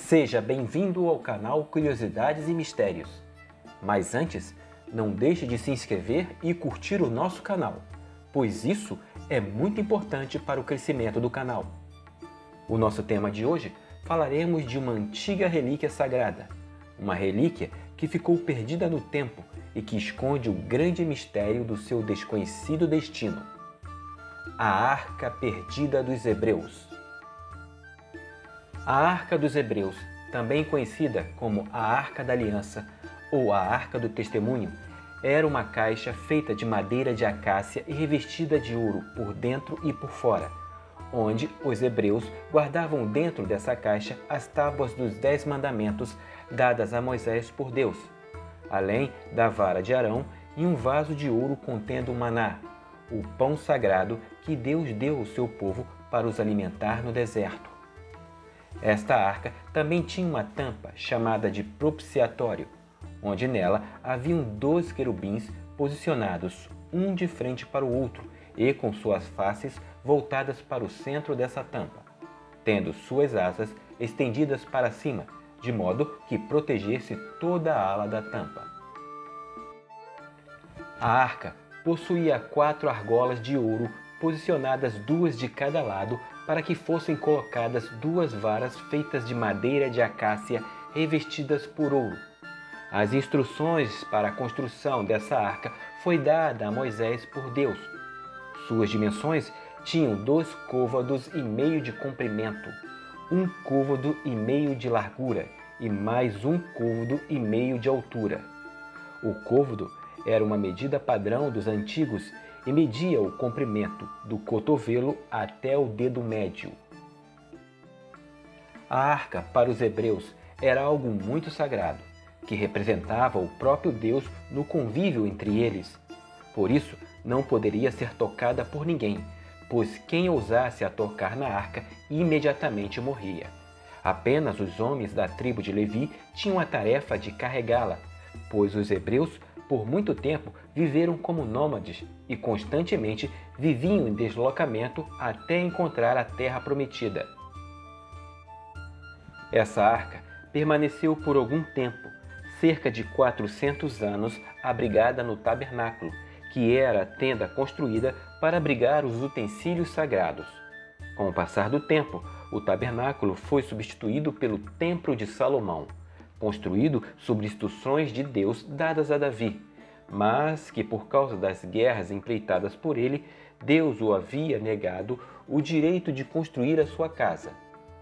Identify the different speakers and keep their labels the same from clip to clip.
Speaker 1: Seja bem-vindo ao canal Curiosidades e Mistérios. Mas antes, não deixe de se inscrever e curtir o nosso canal, pois isso é muito importante para o crescimento do canal. O nosso tema de hoje falaremos de uma antiga relíquia sagrada, uma relíquia que ficou perdida no tempo e que esconde o grande mistério do seu desconhecido destino. A Arca Perdida dos Hebreus. A Arca dos Hebreus, também conhecida como a Arca da Aliança ou a Arca do Testemunho, era uma caixa feita de madeira de acácia e revestida de ouro por dentro e por fora, onde os hebreus guardavam dentro dessa caixa as tábuas dos 10 mandamentos dadas a Moisés por Deus, além da vara de Arão e um vaso de ouro contendo o maná, o pão sagrado que Deus deu ao seu povo para os alimentar no deserto. Esta arca também tinha uma tampa chamada de propiciatório, onde nela haviam 12 querubins posicionados um de frente para o outro e com suas faces voltadas para o centro dessa tampa, tendo suas asas estendidas para cima, de modo que protegesse toda a ala da tampa. A arca possuía 4 argolas de ouro posicionadas 2 de cada lado para que fossem colocadas 2 varas feitas de madeira de acácia revestidas por ouro. As instruções para a construção dessa arca foi dada a Moisés por Deus. Suas dimensões tinham 2 côvados e meio de comprimento, 1 côvado e meio de largura e mais 1 côvado e meio de altura. O côvado era uma medida padrão dos antigos e media o comprimento do cotovelo até o dedo médio. A arca, para os hebreus, era algo muito sagrado, que representava o próprio Deus no convívio entre eles. Por isso, não poderia ser tocada por ninguém, pois quem ousasse a tocar na arca imediatamente morria. Apenas os homens da tribo de Levi tinham a tarefa de carregá-la, pois os hebreus por muito tempo viveram como nômades e constantemente viviam em deslocamento até encontrar a terra prometida. Essa arca permaneceu por algum tempo, cerca de 400 anos, abrigada no tabernáculo, que era a tenda construída para abrigar os utensílios sagrados. Com o passar do tempo, o tabernáculo foi substituído pelo Templo de Salomão, construído sob instruções de Deus dadas a Davi, mas que por causa das guerras empreitadas por ele, Deus o havia negado o direito de construir a sua casa,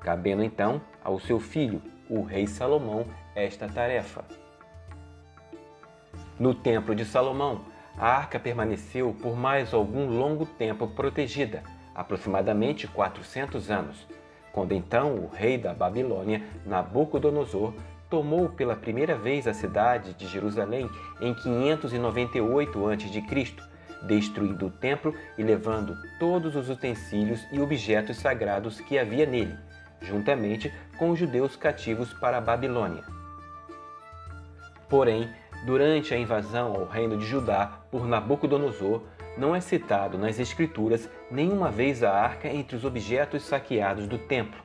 Speaker 1: cabendo então ao seu filho, o rei Salomão, esta tarefa. No Templo de Salomão, a arca permaneceu por mais algum longo tempo protegida, aproximadamente 400 anos, quando então o rei da Babilônia, Nabucodonosor, tomou pela primeira vez a cidade de Jerusalém em 598 a.C., destruindo o templo e levando todos os utensílios e objetos sagrados que havia nele, juntamente com os judeus cativos para a Babilônia. Porém, durante a invasão ao reino de Judá por Nabucodonosor, não é citado nas Escrituras nenhuma vez a arca entre os objetos saqueados do templo.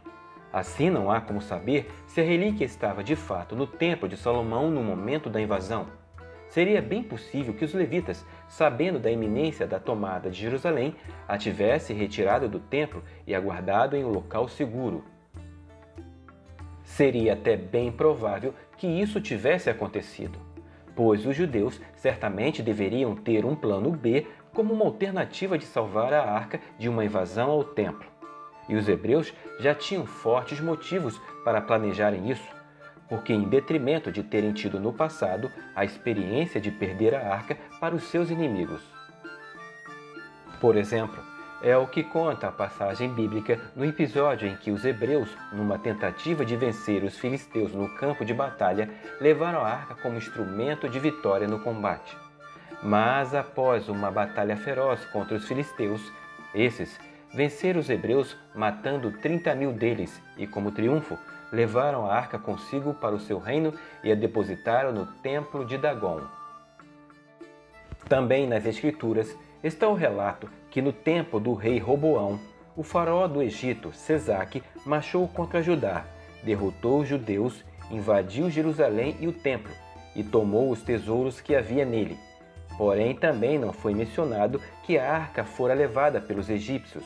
Speaker 1: Assim, não há como saber se a relíquia estava de fato no Templo de Salomão no momento da invasão. Seria bem possível que os levitas, sabendo da iminência da tomada de Jerusalém, a tivessem retirado do templo e aguardado em um local seguro. Seria até bem provável que isso tivesse acontecido, pois os judeus certamente deveriam ter um plano B como uma alternativa de salvar a arca de uma invasão ao templo. E os hebreus já tinham fortes motivos para planejarem isso, porque em detrimento de terem tido no passado a experiência de perder a arca para os seus inimigos. Por exemplo, é o que conta a passagem bíblica no episódio em que os hebreus, numa tentativa de vencer os filisteus no campo de batalha, levaram a arca como instrumento de vitória no combate. Mas após uma batalha feroz contra os filisteus, esses venceram os hebreus matando 30.000 deles e, como triunfo, levaram a arca consigo para o seu reino e a depositaram no templo de Dagom. Também nas Escrituras está o relato que no tempo do rei Roboão, o faraó do Egito, Sesaque, marchou contra Judá, derrotou os judeus, invadiu Jerusalém e o templo, e tomou os tesouros que havia nele. Porém, também não foi mencionado que a arca fora levada pelos egípcios.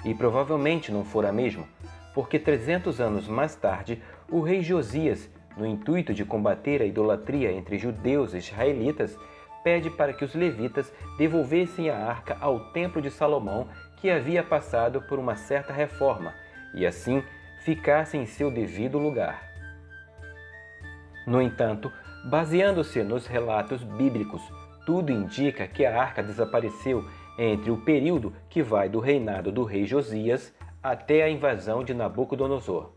Speaker 1: E provavelmente não fora mesmo, porque 300 anos mais tarde, o rei Josias, no intuito de combater a idolatria entre judeus e israelitas, pede para que os levitas devolvessem a arca ao templo de Salomão, que havia passado por uma certa reforma, e assim ficasse em seu devido lugar. No entanto, baseando-se nos relatos bíblicos, tudo indica que a arca desapareceu entre o período que vai do reinado do rei Josias até a invasão de Nabucodonosor.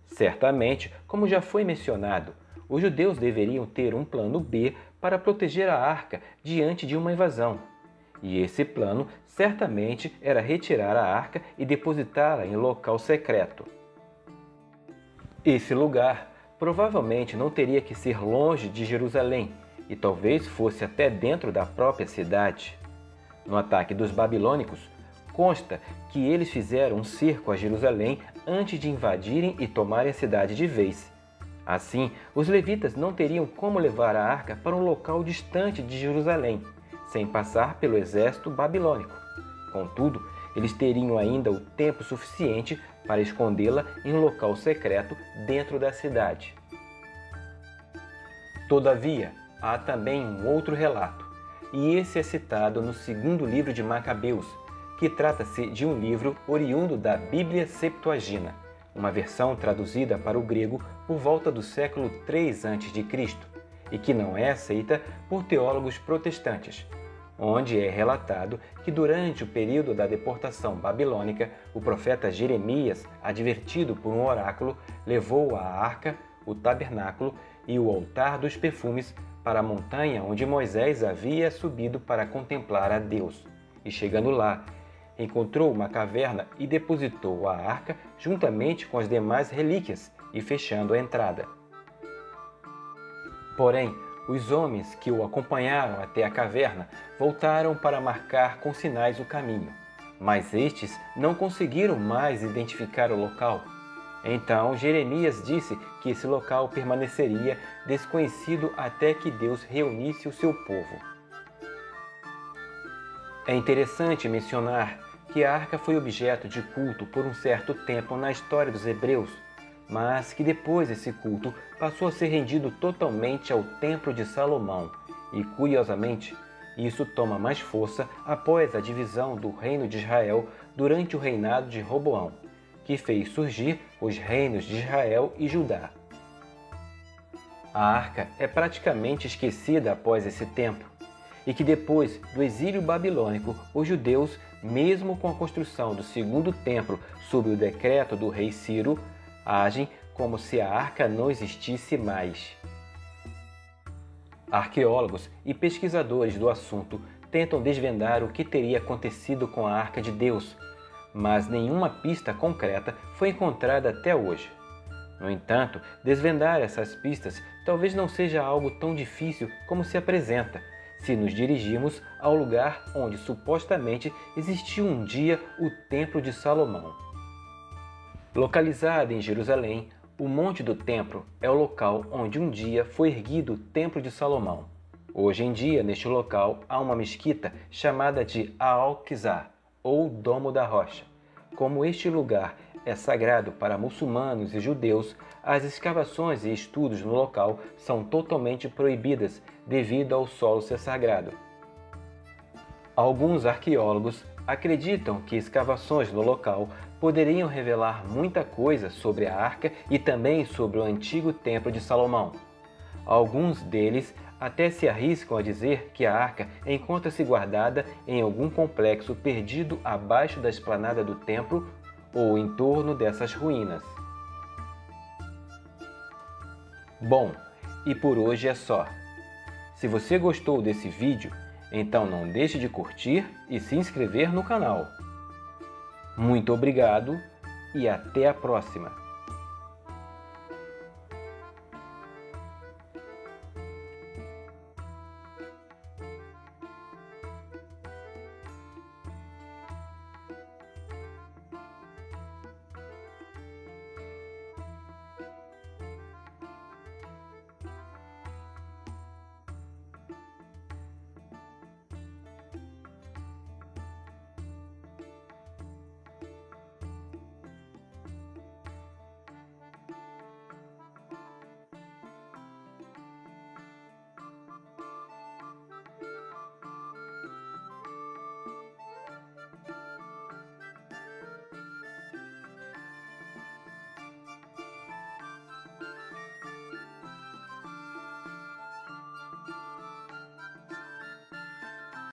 Speaker 1: Certamente, como já foi mencionado, os judeus deveriam ter um plano B para proteger a arca diante de uma invasão. E esse plano certamente era retirar a arca e depositá-la em local secreto. Esse lugar provavelmente não teria que ser longe de Jerusalém e talvez fosse até dentro da própria cidade. No ataque dos babilônicos, consta que eles fizeram um cerco a Jerusalém antes de invadirem e tomarem a cidade de vez. Assim, os levitas não teriam como levar a arca para um local distante de Jerusalém, sem passar pelo exército babilônico. Contudo, eles teriam ainda o tempo suficiente para escondê-la em um local secreto dentro da cidade. Todavia, há também um outro relato, e esse é citado no segundo livro de Macabeus, que trata-se de um livro oriundo da Bíblia Septuaginta, uma versão traduzida para o grego por volta do século III a.C., e que não é aceita por teólogos protestantes, onde é relatado que durante o período da deportação babilônica, o profeta Jeremias, advertido por um oráculo, levou a arca, o tabernáculo e o altar dos perfumes para a montanha onde Moisés havia subido para contemplar a Deus. E chegando lá, encontrou uma caverna e depositou a arca juntamente com as demais relíquias e fechando a entrada. Porém, os homens que o acompanharam até a caverna voltaram para marcar com sinais o caminho, mas estes não conseguiram mais identificar o local. Então Jeremias disse que esse local permaneceria desconhecido até que Deus reunisse o seu povo. É interessante mencionar que a arca foi objeto de culto por um certo tempo na história dos hebreus, mas que depois esse culto passou a ser rendido totalmente ao Templo de Salomão e, curiosamente, isso toma mais força após a divisão do reino de Israel durante o reinado de Roboão, que fez surgir os reinos de Israel e Judá. A arca é praticamente esquecida após esse tempo, e que depois do exílio babilônico, os judeus, mesmo com a construção do segundo templo sob o decreto do rei Ciro, agem como se a arca não existisse mais. Arqueólogos e pesquisadores do assunto tentam desvendar o que teria acontecido com a Arca de Deus, mas nenhuma pista concreta foi encontrada até hoje. No entanto, desvendar essas pistas talvez não seja algo tão difícil como se apresenta, se nos dirigirmos ao lugar onde supostamente existiu um dia o Templo de Salomão. Localizado em Jerusalém, o Monte do Templo é o local onde um dia foi erguido o Templo de Salomão. Hoje em dia, neste local, há uma mesquita chamada de Al-Aqsa, ou Domo da Rocha. Como este lugar é sagrado para muçulmanos e judeus, as escavações e estudos no local são totalmente proibidas devido ao solo ser sagrado. Alguns arqueólogos acreditam que escavações no local poderiam revelar muita coisa sobre a arca e também sobre o antigo Templo de Salomão. Alguns deles até se arriscam a dizer que a arca encontra-se guardada em algum complexo perdido abaixo da esplanada do templo ou em torno dessas ruínas. Bom, e por hoje é só. Se você gostou desse vídeo, então não deixe de curtir e se inscrever no canal. Muito obrigado e até a próxima!